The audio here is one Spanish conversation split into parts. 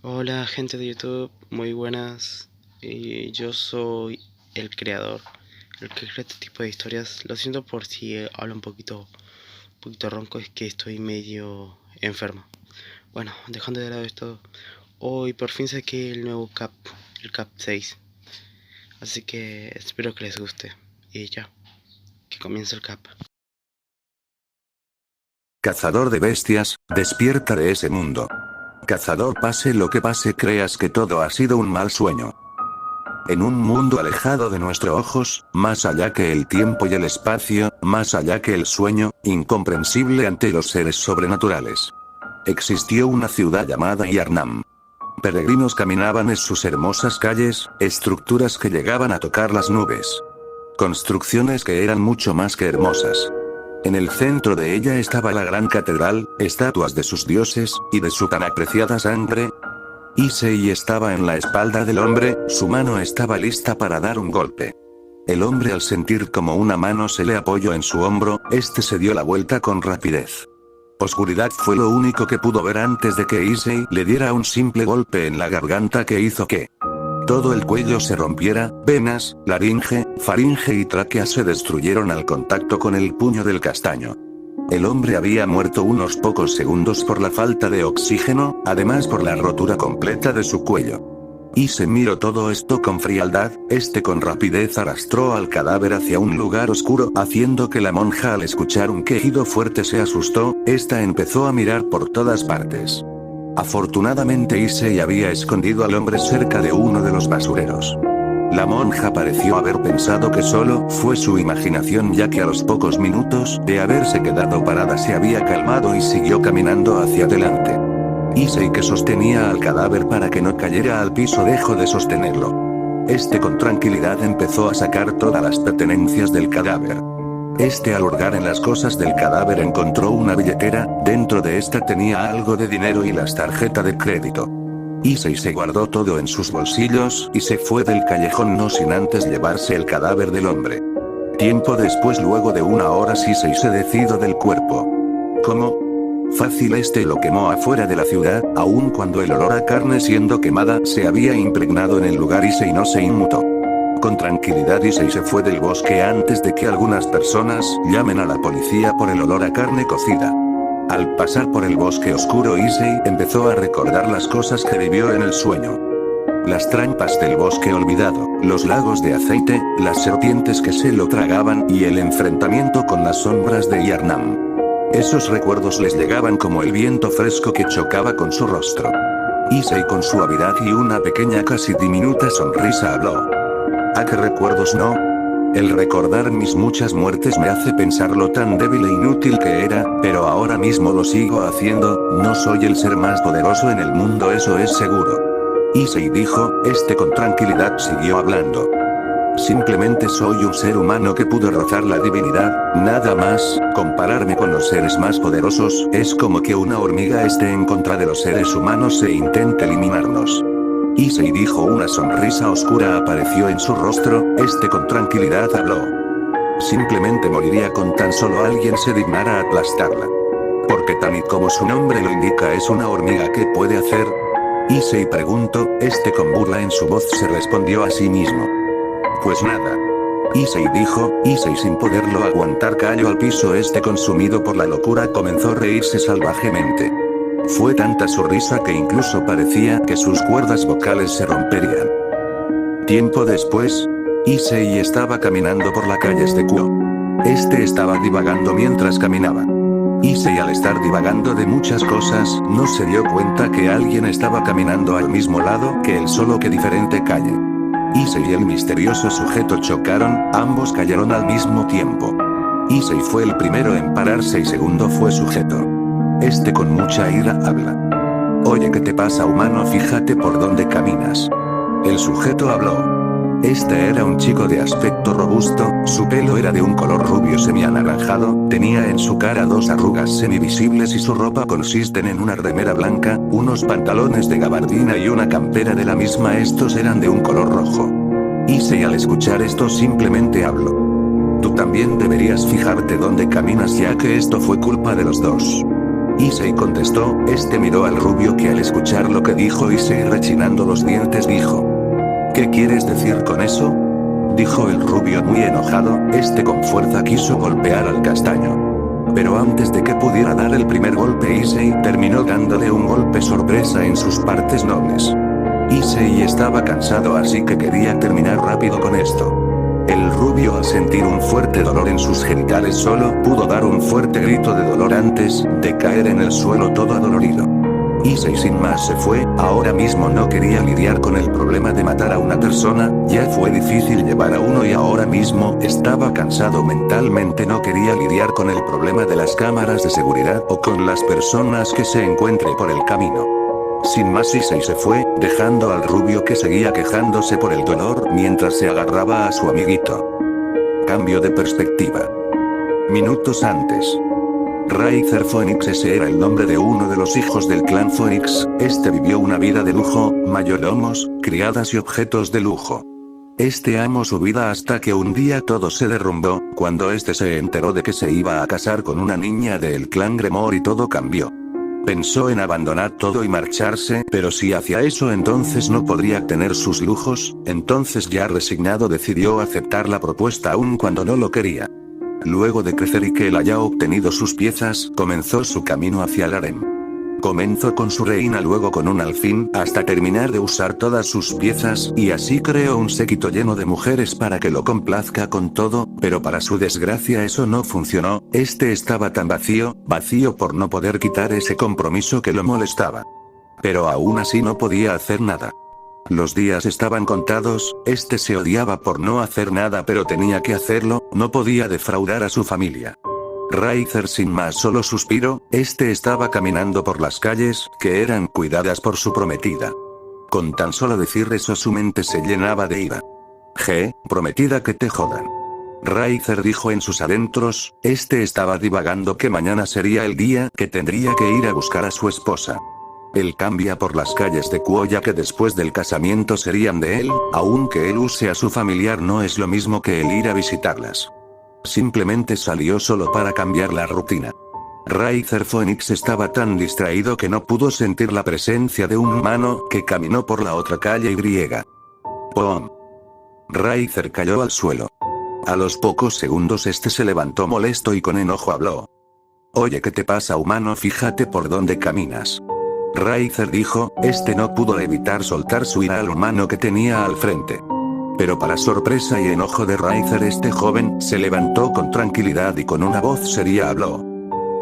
Hola gente de YouTube, muy buenas. Yo soy el creador, el que crea este tipo de historias. Lo siento por si hablo un poquito ronco, es que estoy medio enfermo. Bueno, dejando de lado esto, hoy por fin saqué el nuevo Cap, el Cap 6. Así que espero que les guste. Y ya, que comience el Cap. Cazador de bestias, despierta de ese mundo. Cazador, pase lo que pase, creas que todo ha sido un mal sueño. En un mundo alejado de nuestros ojos, más allá que el tiempo y el espacio, más allá que el sueño, incomprensible ante los seres sobrenaturales. Existió una ciudad llamada Yarnam. Peregrinos caminaban en sus hermosas calles, estructuras que llegaban a tocar las nubes. Construcciones que eran mucho más que hermosas. En el centro de ella estaba la gran catedral, estatuas de sus dioses, y de su tan apreciada sangre. Issei estaba en la espalda del hombre, su mano estaba lista para dar un golpe. El hombre, al sentir como una mano se le apoyó en su hombro, este se dio la vuelta con rapidez. Oscuridad fue lo único que pudo ver antes de que Issei le diera un simple golpe en la garganta que hizo que todo el cuello se rompiera, venas, laringe, faringe y tráquea se destruyeron al contacto con el puño del castaño. El hombre había muerto unos pocos segundos por la falta de oxígeno, además por la rotura completa de su cuello. Y se miró todo esto con frialdad, con rapidez arrastró al cadáver hacia un lugar oscuro, haciendo que la monja, al escuchar un quejido fuerte, se asustó. Esta empezó a mirar por todas partes. Afortunadamente Issei había escondido al hombre cerca de uno de los basureros. La monja pareció haber pensado que solo fue su imaginación, ya que a los pocos minutos de haberse quedado parada se había calmado y siguió caminando hacia adelante. Issei, que sostenía al cadáver para que no cayera al piso, dejó de sostenerlo. Con tranquilidad empezó a sacar todas las pertenencias del cadáver. Al hurgar en las cosas del cadáver encontró una billetera, dentro de esta tenía algo de dinero y las tarjetas de crédito. Issei se guardó todo en sus bolsillos, y se fue del callejón no sin antes llevarse el cadáver del hombre. Tiempo después, luego de una hora, Issei se deshizo del cuerpo. ¿Cómo? Fácil, lo quemó afuera de la ciudad, aun cuando el olor a carne siendo quemada se había impregnado en el lugar. Issei no se inmutó. Con tranquilidad Issei se fue del bosque antes de que algunas personas llamen a la policía por el olor a carne cocida. Al pasar por el bosque oscuro, Issei empezó a recordar las cosas que vivió en el sueño. Las trampas del bosque olvidado, los lagos de aceite, las serpientes que se lo tragaban y el enfrentamiento con las sombras de Yarnam. Esos recuerdos les llegaban como el viento fresco que chocaba con su rostro. Issei, con suavidad y una pequeña, casi diminuta sonrisa, habló. ¿A qué recuerdos no? El recordar mis muchas muertes me hace pensar lo tan débil e inútil que era, pero ahora mismo lo sigo haciendo. No soy el ser más poderoso en el mundo, eso es seguro. Issei dijo. Con tranquilidad siguió hablando. Simplemente soy un ser humano que pudo rozar la divinidad, nada más. Compararme con los seres más poderosos es como que una hormiga esté en contra de los seres humanos e intente eliminarnos. Issei dijo. Una sonrisa oscura apareció en su rostro. Con tranquilidad habló. Simplemente moriría con tan solo alguien se dignara aplastarla. Porque tal y como su nombre lo indica, es una hormiga. ¿Qué puede hacer? Issei preguntó. Con burla en su voz se respondió a sí mismo. Pues nada. Issei dijo. Issei, sin poderlo aguantar, cayó al piso. Consumido por la locura, comenzó a reírse salvajemente. Fue tanta su risa que incluso parecía que sus cuerdas vocales se romperían. Tiempo después, Issei estaba caminando por las calles de Kuo. Estaba divagando mientras caminaba. Issei, al estar divagando de muchas cosas, no se dio cuenta que alguien estaba caminando al mismo lado que él, solo que diferente calle. Issei y el misterioso sujeto chocaron, ambos cayeron al mismo tiempo. Issei fue el primero en pararse y segundo fue sujeto. Con mucha ira habla. Oye, ¿qué te pasa, humano? Fíjate por dónde caminas. El sujeto habló. Era un chico de aspecto robusto, su pelo era de un color rubio semi-anaranjado, tenía en su cara dos arrugas semivisibles y su ropa consiste en una remera blanca, unos pantalones de gabardina y una campera de la misma. Estos eran de un color rojo. Issei, al escuchar esto, simplemente habló. Tú también deberías fijarte dónde caminas, ya que esto fue culpa de los dos. Issei contestó, miró al rubio que al escuchar lo que dijo Issei rechinando los dientes dijo. ¿Qué quieres decir con eso? Dijo el rubio muy enojado, con fuerza quiso golpear al castaño. Pero antes de que pudiera dar el primer golpe Issei terminó dándole un golpe sorpresa en sus partes nobles. Issei estaba cansado así que quería terminar rápido con esto. El rubio al sentir un fuerte dolor en sus genitales solo pudo dar un fuerte grito de dolor antes de caer en el suelo todo adolorido. Issei sin más se fue, ahora mismo no quería lidiar con el problema de matar a una persona, ya fue difícil llevar a uno y ahora mismo estaba cansado mentalmente, no quería lidiar con el problema de las cámaras de seguridad o con las personas que se encuentre por el camino. Sin más Issei se fue, dejando al rubio que seguía quejándose por el dolor mientras se agarraba a su amiguito. Cambio de perspectiva. Minutos antes. Rider Phoenix, ese era el nombre de uno de los hijos del clan Phoenix, vivió una vida de lujo, mayordomos, criadas y objetos de lujo. Amó su vida hasta que un día todo se derrumbó, cuando se enteró de que se iba a casar con una niña del clan Gremor y todo cambió. Pensó en abandonar todo y marcharse, pero si hacía eso entonces no podría tener sus lujos, entonces ya resignado decidió aceptar la propuesta aun cuando no lo quería. Luego de crecer y que él haya obtenido sus piezas, comenzó su camino hacia el harem. Comenzó con su reina, luego con un alfil, hasta terminar de usar todas sus piezas, y así creó un séquito lleno de mujeres para que lo complazca con todo, pero para su desgracia eso no funcionó, estaba tan vacío por no poder quitar ese compromiso que lo molestaba. Pero aún así no podía hacer nada. Los días estaban contados, se odiaba por no hacer nada pero tenía que hacerlo, no podía defraudar a su familia. Rider sin más solo suspiró, estaba caminando por las calles, que eran cuidadas por su prometida. Con tan solo decir eso su mente se llenaba de ira. Prometida, que te jodan. Rider dijo en sus adentros, estaba divagando que mañana sería el día que tendría que ir a buscar a su esposa. Él cambia por las calles de Kuoya que después del casamiento serían de él, aunque él use a su familiar no es lo mismo que el ir a visitarlas. Simplemente salió solo para cambiar la rutina. Rider Phoenix estaba tan distraído que no pudo sentir la presencia de un humano que caminó por la otra calle y. ¡Pum! Rider cayó al suelo. A los pocos segundos se levantó molesto y con enojo habló. Oye, ¿qué te pasa, humano? Fíjate por dónde caminas. Rider dijo, no pudo evitar soltar su ira al humano que tenía al frente. Pero para sorpresa y enojo de Rider, joven se levantó con tranquilidad y con una voz seria habló.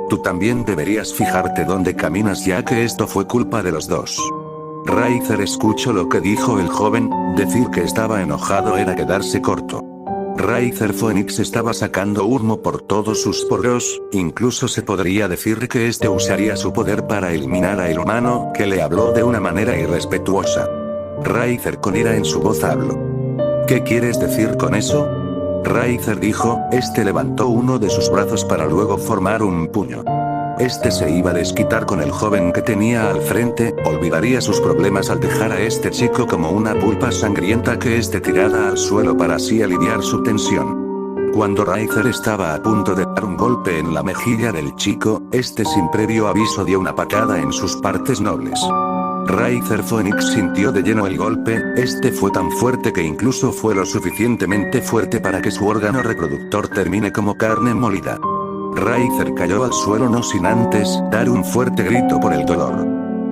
Tú también deberías fijarte dónde caminas, ya que esto fue culpa de los dos. Rider escuchó lo que dijo el joven, decir que estaba enojado era quedarse corto. Rider Phoenix estaba sacando humo por todos sus poros, incluso se podría decir que usaría su poder para eliminar a el humano que le habló de una manera irrespetuosa. Rider con ira en su voz habló. ¿Qué quieres decir con eso? Rider dijo, levantó uno de sus brazos para luego formar un puño. Se iba a desquitar con el joven que tenía al frente, olvidaría sus problemas al dejar a chico como una pulpa sangrienta que tirada al suelo para así aliviar su tensión. Cuando Rider estaba a punto de dar un golpe en la mejilla del chico, sin previo aviso dio una patada en sus partes nobles. Rider Phoenix sintió de lleno el golpe, fue tan fuerte que incluso fue lo suficientemente fuerte para que su órgano reproductor termine como carne molida. Rider cayó al suelo no sin antes dar un fuerte grito por el dolor.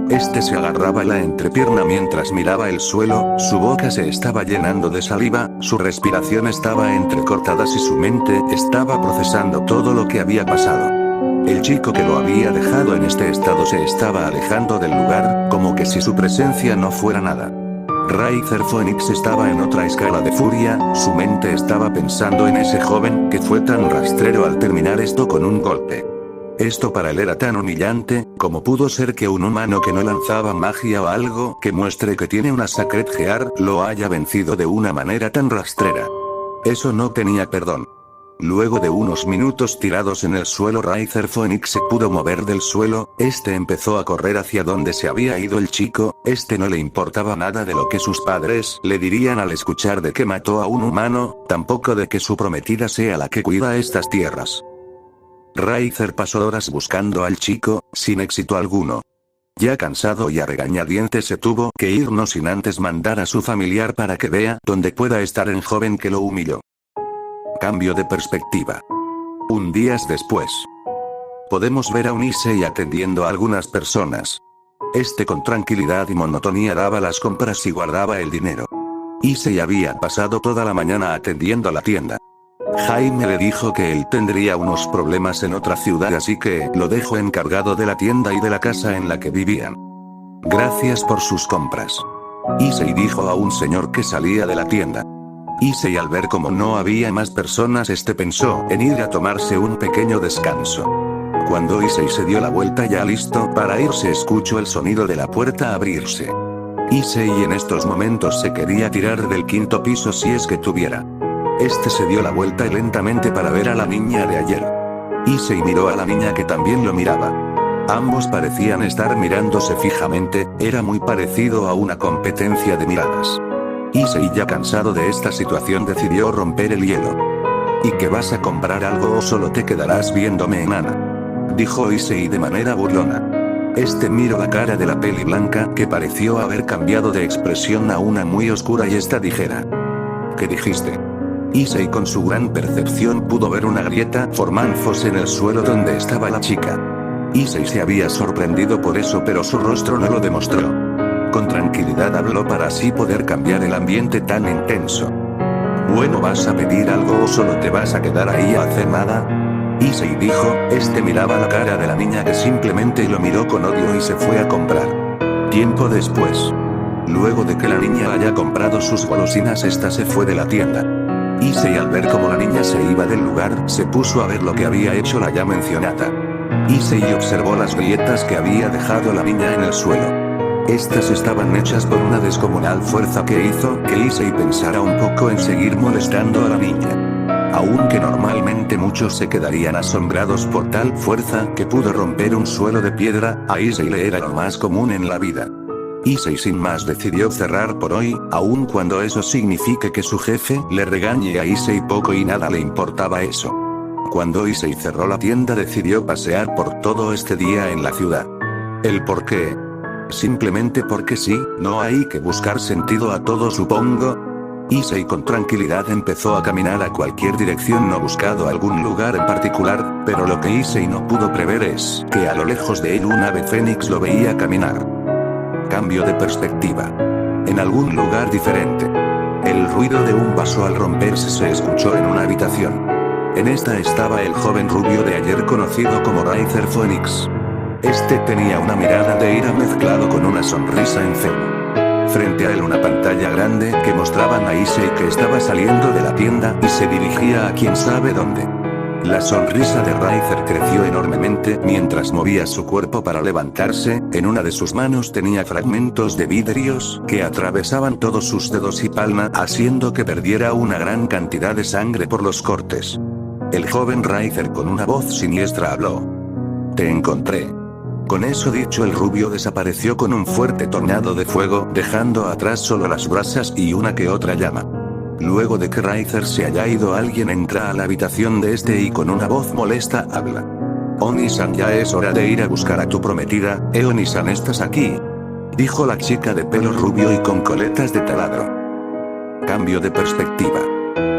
Se agarraba la entrepierna mientras miraba el suelo, su boca se estaba llenando de saliva, su respiración estaba entrecortada y su mente estaba procesando todo lo que había pasado. El chico que lo había dejado en estado se estaba alejando del lugar, como que si su presencia no fuera nada. Rider Phoenix estaba en otra escala de furia, su mente estaba pensando en ese joven que fue tan rastrero al terminar esto con un golpe. Esto para él era tan humillante, como pudo ser que un humano que no lanzaba magia o algo que muestre que tiene una Sacred Gear lo haya vencido de una manera tan rastrera. Eso no tenía perdón. Luego de unos minutos tirados en el suelo, Rider Phoenix se pudo mover del suelo, empezó a correr hacia donde se había ido el chico, no le importaba nada de lo que sus padres le dirían al escuchar de que mató a un humano, tampoco de que su prometida sea la que cuida estas tierras. Ricer pasó horas buscando al chico, sin éxito alguno. Ya cansado y a regañadientes se tuvo que ir no sin antes mandar a su familiar para que vea dónde pueda estar el joven que lo humilló. Cambio de perspectiva. Un día después. Podemos ver a un Issei atendiendo a algunas personas. Este con tranquilidad y monotonía daba las compras y guardaba el dinero. Issei había pasado toda la mañana atendiendo a la tienda. Jaime le dijo que él tendría unos problemas en otra ciudad, así que lo dejó encargado de la tienda y de la casa en la que vivían. Gracias por sus compras. Issei dijo a un señor que salía de la tienda. Issei, al ver como no había más personas, pensó en ir a tomarse un pequeño descanso. Cuando Issei se dio la vuelta ya listo para irse, escuchó el sonido de la puerta abrirse. Issei en estos momentos se quería tirar del 5º piso si es que tuviera. Se dio la vuelta lentamente para ver a la niña de ayer. Issei miró a la niña que también lo miraba. Ambos parecían estar mirándose fijamente, era muy parecido a una competencia de miradas. Issei, ya cansado de esta situación, decidió romper el hielo. ¿Y que vas a comprar algo o solo te quedarás viéndome, enana?, dijo Issei de manera burlona. Miró la cara de la peli blanca, que pareció haber cambiado de expresión a una muy oscura, y dijera: ¿qué dijiste? Issei, con su gran percepción, pudo ver una grieta formándose en el suelo donde estaba la chica. Issei se había sorprendido por eso, pero su rostro no lo demostró. Con tranquilidad habló para así poder cambiar el ambiente tan intenso. Bueno, ¿vas a pedir algo o solo te vas a quedar ahí a hacer nada?, Issei dijo. Miraba la cara de la niña, que simplemente lo miró con odio y se fue a comprar. Tiempo después. Luego de que la niña haya comprado sus golosinas, se fue de la tienda. Issei, al ver cómo la niña se iba del lugar, se puso a ver lo que había hecho la ya mencionada. Issei observó las grietas que había dejado la niña en el suelo. Estas estaban hechas por una descomunal fuerza que hizo que Issei pensara un poco en seguir molestando a la niña. Aunque normalmente muchos se quedarían asombrados por tal fuerza que pudo romper un suelo de piedra, a Issei le era lo más común en la vida. Issei sin más decidió cerrar por hoy, aun cuando eso signifique que su jefe le regañe a Issei, poco y nada le importaba eso. Cuando Issei cerró la tienda, decidió pasear por todo día en la ciudad. ¿El por qué? Simplemente porque sí, no hay que buscar sentido a todo, supongo. Issei con tranquilidad empezó a caminar a cualquier dirección, no buscando algún lugar en particular, pero lo que Issei no pudo prever es que a lo lejos de él un ave fénix lo veía caminar. Cambio de perspectiva. En algún lugar diferente. El ruido de un vaso al romperse se escuchó en una habitación. En esta estaba el joven rubio de ayer, conocido como Ricer Phoenix. Tenía una mirada de ira mezclado con una sonrisa enferma. Frente a él una pantalla grande que mostraban a Issei, que estaba saliendo de la tienda y se dirigía a quién sabe dónde. La sonrisa de Ricer creció enormemente mientras movía su cuerpo para levantarse. En una de sus manos tenía fragmentos de vidrios que atravesaban todos sus dedos y palma, haciendo que perdiera una gran cantidad de sangre por los cortes. El joven Ricer con una voz siniestra habló: «Te encontré». Con eso dicho, el rubio desapareció con un fuerte tornado de fuego, dejando atrás solo las brasas y una que otra llama. Luego de que Ricer se haya ido, alguien entra a la habitación de y con una voz molesta habla: «Oni-san, ya es hora de ir a buscar a tu prometida. Oni-san, ¿estás aquí?», dijo la chica de pelo rubio y con coletas de taladro. Cambio de perspectiva.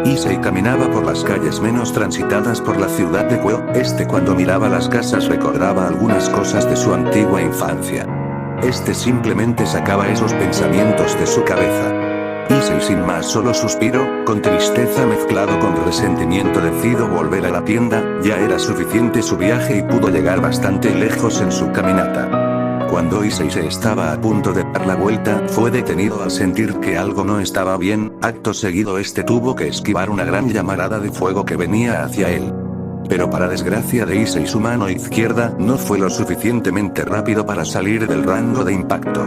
Issei caminaba por las calles menos transitadas por la ciudad de Kuo. Cuando miraba las casas recordaba algunas cosas de su antigua infancia. Simplemente sacaba esos pensamientos de su cabeza. Issei sin más solo suspiró, con tristeza mezclado con resentimiento decidió volver a la tienda. Ya era suficiente su viaje y pudo llegar bastante lejos en su caminata. Cuando Issei se estaba a punto de dar la vuelta, fue detenido al sentir que algo no estaba bien. Acto seguido tuvo que esquivar una gran llamarada de fuego que venía hacia él. Pero para desgracia de Issei, su mano izquierda no fue lo suficientemente rápido para salir del rango de impacto.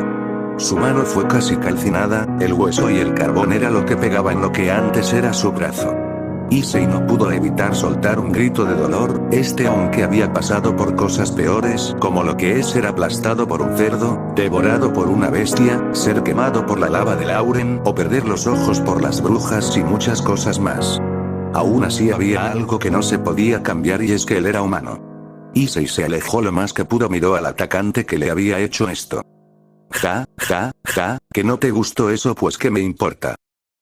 Su mano fue casi calcinada, el hueso y el carbón era lo que pegaba en lo que antes era su brazo. Issei no pudo evitar soltar un grito de dolor. Aunque había pasado por cosas peores, como lo que es ser aplastado por un cerdo, devorado por una bestia, ser quemado por la lava de Lauren, o perder los ojos por las brujas y muchas cosas más. Aún así había algo que no se podía cambiar y es que él era humano. Issei se alejó lo más que pudo, miró al atacante que le había hecho esto. Ja, que no te gustó eso, pues qué me importa.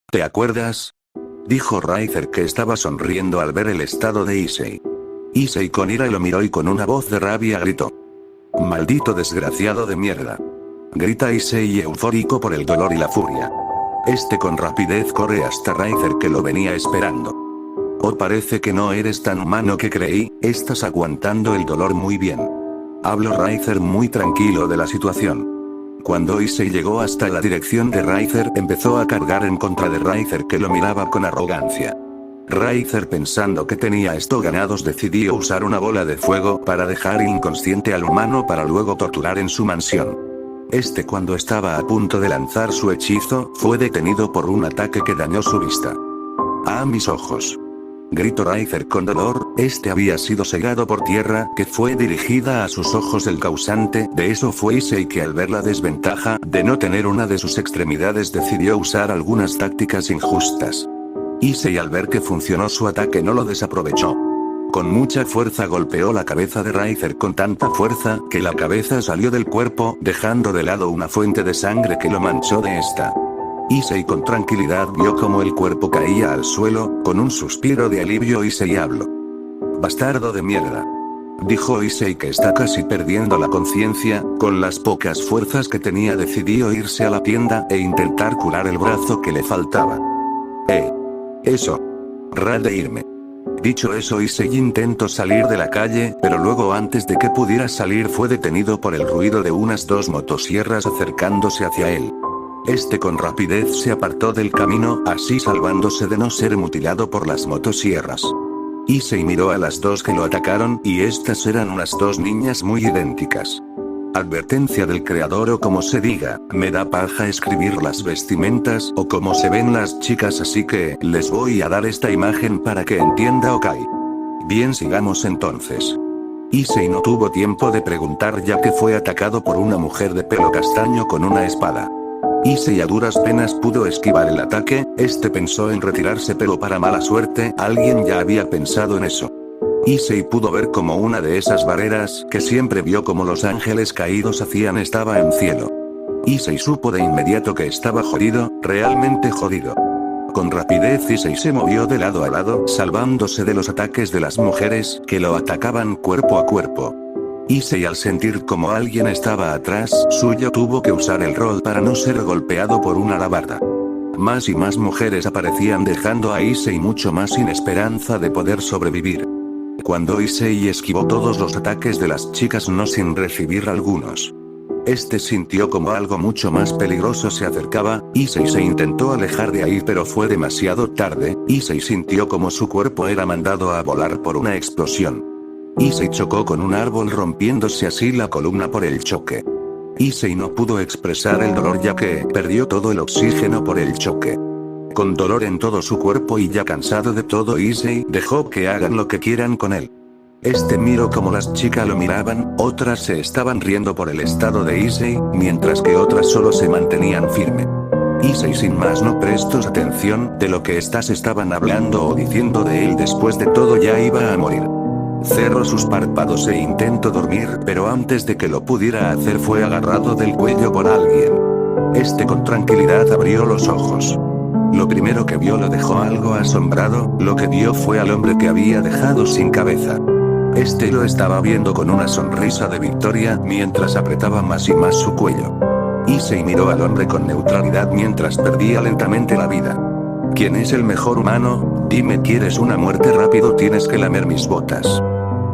¿Te acuerdas? Dijo Riser, que estaba sonriendo al ver el estado de Issei. Issei con ira lo miró y con una voz de rabia gritó. Maldito desgraciado de mierda. Grita Issei eufórico por el dolor y la furia. Con rapidez corre hasta Riser, que lo venía esperando. Oh, parece que no eres tan humano que creí, estás aguantando el dolor muy bien. Habló Riser muy tranquilo de la situación. Cuando Issei llegó hasta la dirección de Riser, empezó a cargar en contra de Riser, que lo miraba con arrogancia. Riser, pensando que tenía esto ganados, decidió usar una bola de fuego para dejar inconsciente al humano para luego torturar en su mansión. Cuando estaba a punto de lanzar su hechizo, fue detenido por un ataque que dañó su vista. ¡Ah, mis ojos! Gritó Riser con dolor. Había sido cegado por tierra, que fue dirigida a sus ojos. El causante de eso fue Issei, que al ver la desventaja de no tener una de sus extremidades decidió usar algunas tácticas injustas. Issei, al ver que funcionó su ataque, no lo desaprovechó. Con mucha fuerza golpeó la cabeza de Riser, con tanta fuerza que la cabeza salió del cuerpo, dejando de lado una fuente de sangre que lo manchó de esta. Issei con tranquilidad vio cómo el cuerpo caía al suelo. Con un suspiro de alivio, Issei habló. Bastardo de mierda. Dijo Issei, que está casi perdiendo la conciencia. Con las pocas fuerzas que tenía decidió irse a la tienda e intentar curar el brazo que le faltaba. Eso. De irme. Dicho eso, Issei intentó salir de la calle, pero luego, antes de que pudiera salir, fue detenido por el ruido de unas 2 motosierras acercándose hacia él. Con rapidez se apartó del camino, así salvándose de no ser mutilado por las motosierras. Issei miró a las 2 que lo atacaron, y estas eran unas 2 niñas muy idénticas. Advertencia del creador, o como se diga, me da paja escribir las vestimentas o cómo se ven las chicas, así que les voy a dar esta imagen para que entienda. Ok. Bien, sigamos entonces. Issei no tuvo tiempo de preguntar, ya que fue atacado por una mujer de pelo castaño con una espada. Issei a duras penas pudo esquivar el ataque. Pensó en retirarse, pero para mala suerte, alguien ya había pensado en eso. Issei pudo ver como una de esas barreras que siempre vio como los ángeles caídos hacían estaba en cielo. Issei supo de inmediato que estaba jodido, realmente jodido. Con rapidez Issei se movió de lado a lado, salvándose de los ataques de las mujeres que lo atacaban cuerpo a cuerpo. Issei, al sentir como alguien estaba atrás suyo, tuvo que usar el rol para no ser golpeado por una alabarda. Más y más mujeres aparecían, dejando a Issei mucho más sin esperanza de poder sobrevivir. Cuando Issei esquivó todos los ataques de las chicas, no sin recibir algunos. Sintió como algo mucho más peligroso se acercaba. Issei se intentó alejar de ahí, pero fue demasiado tarde. Issei sintió como su cuerpo era mandado a volar por una explosión. Issei chocó con un árbol, rompiéndose así la columna por el choque. Issei no pudo expresar el dolor, ya que perdió todo el oxígeno por el choque. Con dolor en todo su cuerpo y ya cansado de todo, Issei dejó que hagan lo que quieran con él. Miró como las chicas lo miraban, otras se estaban riendo por el estado de Issei, mientras que otras solo se mantenían firme. Issei sin más no prestó atención de lo que estas estaban hablando o diciendo de él. Después de todo ya iba a morir. Cerró sus párpados e intentó dormir, pero antes de que lo pudiera hacer fue agarrado del cuello por alguien. Con tranquilidad abrió los ojos. Lo primero que vio lo dejó algo asombrado. Lo que vio fue al hombre que había dejado sin cabeza. Lo estaba viendo con una sonrisa de victoria, mientras apretaba más y más su cuello. Issei miró al hombre con neutralidad mientras perdía lentamente la vida. ¿Quién es el mejor humano? Dime, ¿quieres una muerte rápido? Tienes que lamer mis botas.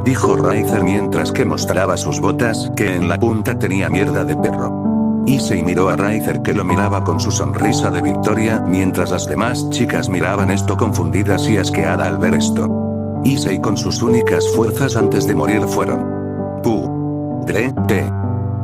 Dijo Riser mientras que mostraba sus botas, que en la punta tenía mierda de perro. Issei miró a Riser, que lo miraba con su sonrisa de victoria, mientras las demás chicas miraban esto confundidas y asqueada al ver esto. Issei con sus únicas fuerzas antes de morir fueron: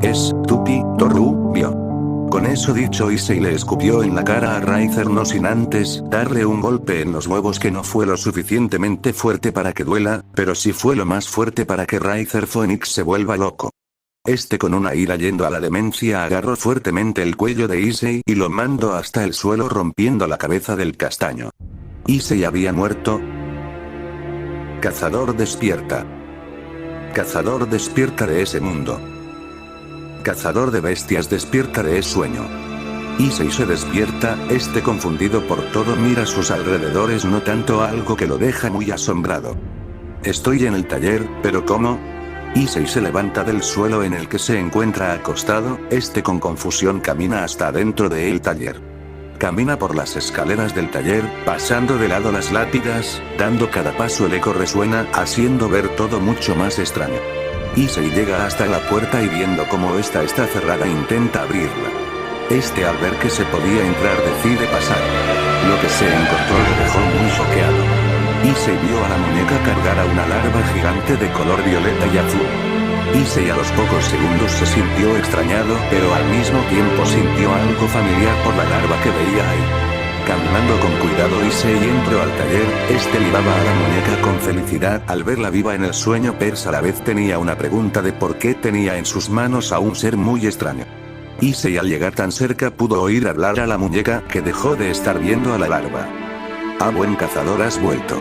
estúpido rubio. Con eso dicho, Issei le escupió en la cara a Riser, no sin antes darle un golpe en los huevos que no fue lo suficientemente fuerte para que duela, pero sí fue lo más fuerte para que Riser Phoenix se vuelva loco. Con una ira yendo a la demencia agarró fuertemente el cuello de Issei y lo mandó hasta el suelo, rompiendo la cabeza del castaño. Issei había muerto. Cazador despierta. Cazador despierta de ese mundo. Cazador de bestias despierta de ese sueño. Issei se despierta, confundido por todo, mira a sus alrededores notando algo que lo deja muy asombrado. Estoy en el taller, pero ¿cómo? Issei se levanta del suelo en el que se encuentra acostado, con confusión camina hasta adentro del taller. Camina por las escaleras del taller, pasando de lado las lápidas, dando cada paso el eco resuena, haciendo ver todo mucho más extraño. Issei llega hasta la puerta y viendo cómo esta está cerrada intenta abrirla. Al ver que se podía entrar decide pasar. Lo que se encontró lo dejó muy choqueado. Issei vio a la muñeca cargar a una larva gigante de color violeta y azul. Issei a los pocos segundos se sintió extrañado, pero al mismo tiempo sintió algo familiar por la larva que veía ahí. Caminando con cuidado Issei entró al taller, libaba a la muñeca con felicidad al verla viva en el sueño, pero a la vez tenía una pregunta de por qué tenía en sus manos a un ser muy extraño. Issei al llegar tan cerca pudo oír hablar a la muñeca, que dejó de estar viendo a la larva. «Ah, buen cazador, has vuelto»,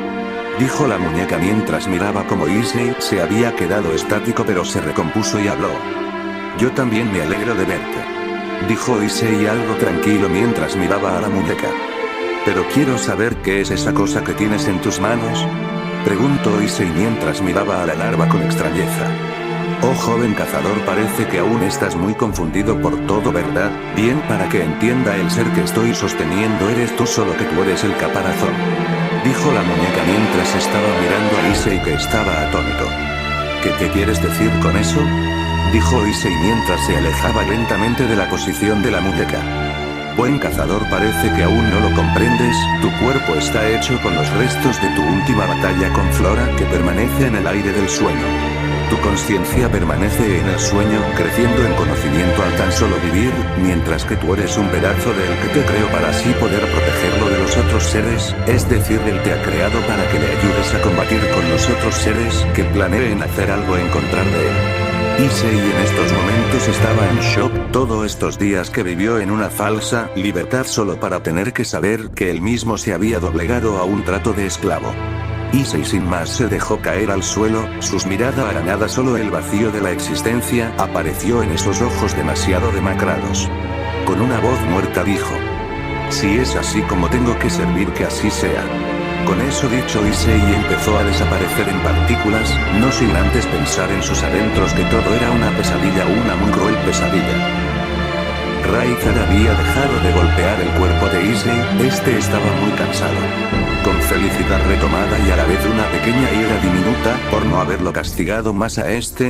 dijo la muñeca mientras miraba como Issei se había quedado estático pero se recompuso y habló. «Yo también me alegro de verte», dijo Issei algo tranquilo mientras miraba a la muñeca. «Pero quiero saber qué es esa cosa que tienes en tus manos», preguntó Issei mientras miraba a la larva con extrañeza. «Oh joven cazador, parece que aún estás muy confundido por todo, ¿verdad? Bien, para que entienda, el ser que estoy sosteniendo eres tú, solo que tú eres el caparazón», dijo la muñeca mientras estaba mirando a Issei, que estaba atónito. ¿Qué quieres decir con eso?, dijo Issei mientras se alejaba lentamente de la posición de la muñeca. «Buen cazador, parece que aún no lo comprendes, tu cuerpo está hecho con los restos de tu última batalla con Flora, que permanece en el aire del sueño. Tu conciencia permanece en el sueño, creciendo en conocimiento al tan solo vivir, mientras que tú eres un pedazo del que te creó para así poder protegerlo de los otros seres, es decir, él te ha creado para que le ayudes a combatir con los otros seres que planeen hacer algo en contra de él». Issei en estos momentos estaba en shock, todos estos días que vivió en una falsa libertad solo para tener que saber que él mismo se había doblegado a un trato de esclavo. Issei sin más se dejó caer al suelo, sus miradas arañadas, solo el vacío de la existencia apareció en esos ojos demasiado demacrados. Con una voz muerta dijo: «Si es así como tengo que servir, que así sea». Con eso dicho, Issei empezó a desaparecer en partículas, no sin antes pensar en sus adentros que todo era una pesadilla, una muy cruel pesadilla. Raizar había dejado de golpear el cuerpo de Issei, estaba muy cansado. Con felicidad retomada y a la vez una pequeña ira diminuta por no haberlo castigado más a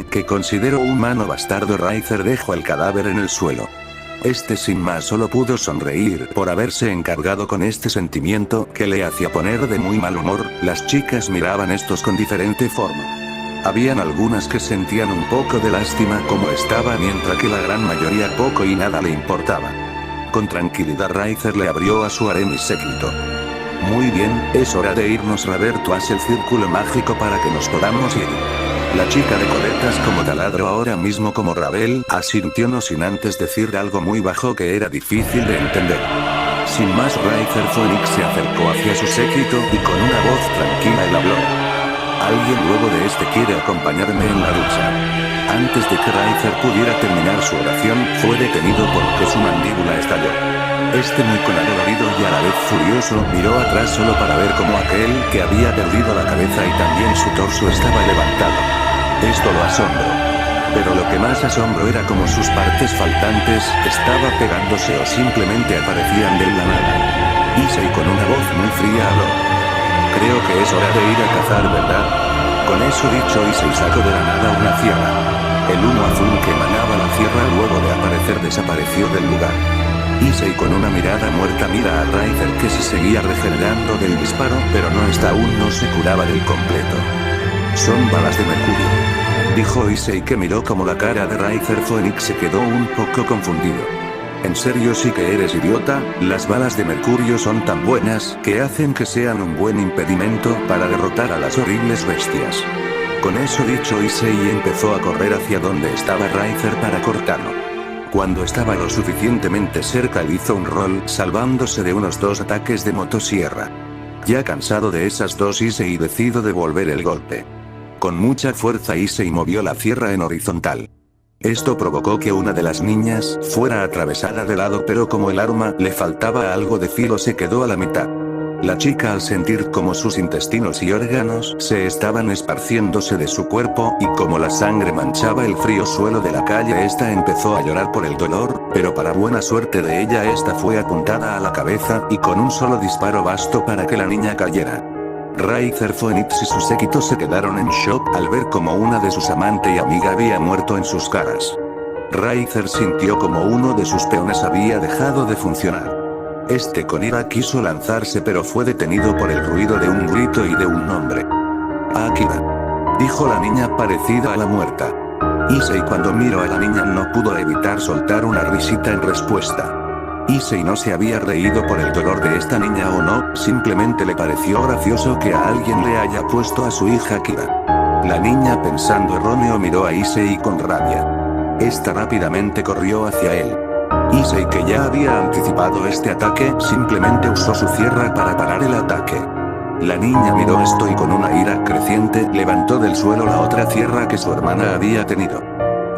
que consideró humano bastardo, Raizar dejó el cadáver en el suelo. Sin más solo pudo sonreír por haberse encargado con sentimiento que le hacía poner de muy mal humor. Las chicas miraban estos con diferente forma. Habían algunas que sentían un poco de lástima como estaba, mientras que la gran mayoría poco y nada le importaba. Con tranquilidad Raizar le abrió a su harem y séquito. «Muy bien, es hora de irnos. Roberto, haz el círculo mágico para que nos podamos ir». La chica de coletas como taladro, ahora mismo como Rabel, asintió no sin antes decir algo muy bajo que era difícil de entender. Sin más, Raizar Phoenix se acercó hacia su séquito y con una voz tranquila él habló: «Alguien luego de quiere acompañarme en la ducha». Antes de que Raizar pudiera terminar su oración, fue detenido porque su mandíbula estalló. Muy colorido y a la vez furioso, miró atrás solo para ver cómo aquel que había perdido la cabeza y también su torso estaba levantado. Esto lo asombró. Pero lo que más asombro era como sus partes faltantes estaban pegándose o simplemente aparecían de la nada. Issei con una voz muy fría habló: «Creo que es hora de ir a cazar, ¿verdad?». Con eso dicho, Issei sacó de la nada una cierra. El humo azul que emanaba la cierra luego de aparecer desapareció del lugar. Issei con una mirada muerta mira a Raizar, que se seguía regenerando del disparo, pero aún no se curaba del completo. «Son balas de mercurio», dijo Issei, que miró como la cara de Raizar Phoenix se quedó un poco confundido. «¿En serio sí que eres idiota? Las balas de mercurio son tan buenas que hacen que sean un buen impedimento para derrotar a las horribles bestias». Con eso dicho, Issei empezó a correr hacia donde estaba Raizar para cortarlo. Cuando estaba lo suficientemente cerca, hizo un roll, salvándose de unos 2 ataques de motosierra. Ya cansado de esas dos, Issei decidió devolver el golpe. Con mucha fuerza Issei movió la sierra en horizontal. Esto provocó que una de las niñas fuera atravesada de lado, pero como el arma le faltaba algo de filo se quedó a la mitad. La chica, al sentir como sus intestinos y órganos se estaban esparciéndose de su cuerpo y como la sangre manchaba el frío suelo de la calle, esta empezó a llorar por el dolor, pero para buena suerte de ella esta fue apuntada a la cabeza y con un solo disparo bastó para que la niña cayera. Raizer, Phoenix y su séquito se quedaron en shock al ver como una de sus amante y amiga había muerto en sus caras. Raizer sintió como uno de sus peones había dejado de funcionar. Con ira quiso lanzarse, pero fue detenido por el ruido de un grito y de un nombre. Akira, dijo la niña parecida a la muerta. Issei, cuando miró a la niña, no pudo evitar soltar una risita en respuesta. Issei no se había reído por el dolor de esta niña o no, simplemente le pareció gracioso que a alguien le haya puesto a su hija Akira. La niña, pensando erróneo, miró a Issei con rabia. Esta rápidamente corrió hacia él. Issei, que ya había anticipado este ataque, simplemente usó su sierra para parar el ataque. La niña miró esto y con una ira creciente levantó del suelo la otra sierra que su hermana había tenido.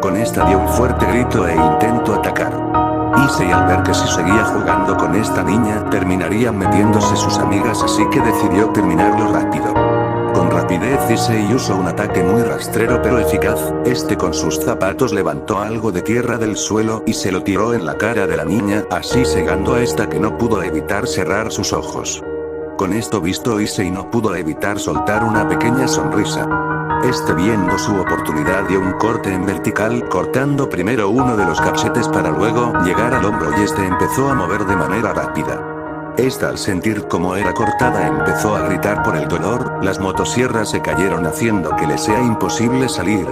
Con esta dio un fuerte grito e intentó atacar. Issei, al ver que si seguía jugando con esta niña terminarían metiéndose sus amigas, así que decidió terminarlo rápido. Con rapidez Issei usó un ataque muy rastrero pero eficaz. Con sus zapatos levantó algo de tierra del suelo y se lo tiró en la cara de la niña, así cegando a esta, que no pudo evitar cerrar sus ojos. Con esto visto, Issei no pudo evitar soltar una pequeña sonrisa. Viendo su oportunidad, dio un corte en vertical, cortando primero uno de los cachetes para luego llegar al hombro y empezó a mover de manera rápida. Al sentir cómo era cortada, empezó a gritar por el dolor, las motosierras se cayeron haciendo que le sea imposible salir.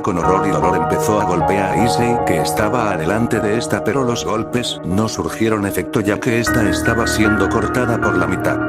Con horror y dolor empezó a golpear a Issei, que estaba adelante de esta, pero los golpes no surgieron efecto ya que esta estaba siendo cortada por la mitad.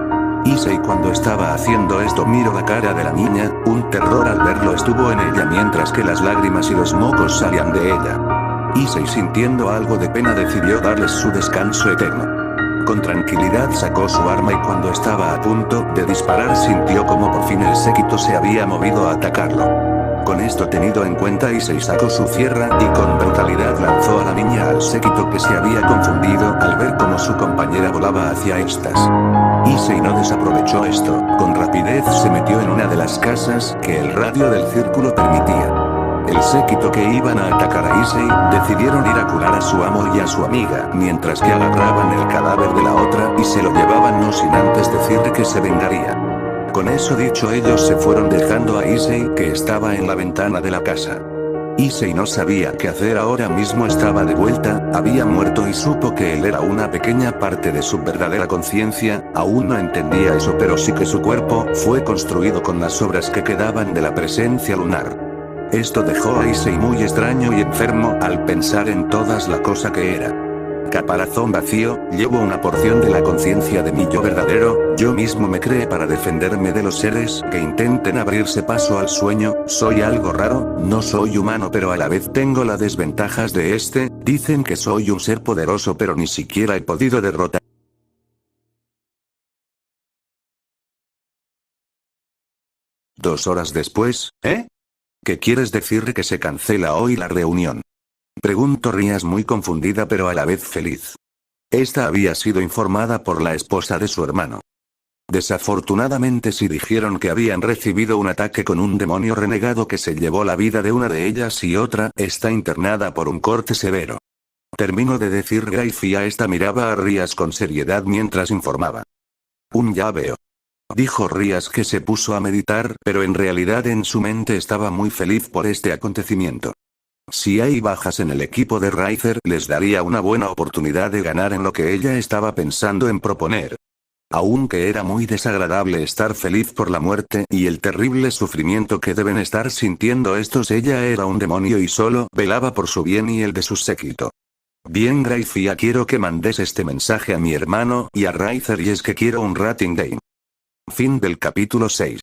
Issei, cuando estaba haciendo esto, miró la cara de la niña, un terror al verlo estuvo en ella mientras que las lágrimas y los mocos salían de ella. Issei, sintiendo algo de pena, decidió darles su descanso eterno. Con tranquilidad sacó su arma y cuando estaba a punto de disparar sintió como por fin el séquito se había movido a atacarlo. Con esto tenido en cuenta, Issei sacó su sierra y con brutalidad lanzó a la niña al séquito, que se había confundido al ver cómo su compañera volaba hacia estas. Issei no desaprovechó esto, con rapidez se metió en una de las casas que el radio del círculo permitía. El séquito que iban a atacar a Issei decidieron ir a curar a su amo y a su amiga, mientras que agarraban el cadáver de la otra y se lo llevaban, no sin antes decirle que se vengaría. Con eso dicho, ellos se fueron dejando a Issei, que estaba en la ventana de la casa. Issei no sabía qué hacer, ahora mismo estaba de vuelta, había muerto y supo que él era una pequeña parte de su verdadera conciencia, aún no entendía eso, pero sí que su cuerpo fue construido con las sobras que quedaban de la presencia lunar. Dejó a Issei muy extraño y enfermo al pensar en todas la cosa que era. Caparazón vacío, llevo una porción de la conciencia de mi yo verdadero, yo mismo me creé para defenderme de los seres que intenten abrirse paso al sueño, soy algo raro, no soy humano pero a la vez tengo las desventajas de dicen que soy un ser poderoso pero ni siquiera he podido derrotar. 2 horas después, ¿Qué quieres decir que se cancela hoy la reunión? Preguntó Rías, muy confundida pero a la vez feliz. Esta había sido informada por la esposa de su hermano. Desafortunadamente sí dijeron que habían recibido un ataque con un demonio renegado que se llevó la vida de una de ellas y otra está internada por un corte severo. Terminó de decir Grace y esta miraba a Rías con seriedad mientras informaba. Ya veo. Dijo Rías, que se puso a meditar, pero en realidad en su mente estaba muy feliz por este acontecimiento. Si hay bajas en el equipo de Raizer, les daría una buena oportunidad de ganar en lo que ella estaba pensando en proponer. Aunque era muy desagradable estar feliz por la muerte y el terrible sufrimiento que deben estar sintiendo estos, ella era un demonio y solo velaba por su bien y el de su séquito. Bien, Gracia, quiero que mandes este mensaje a mi hermano y a Raizer, y es que quiero un rating game. Fin del capítulo 6.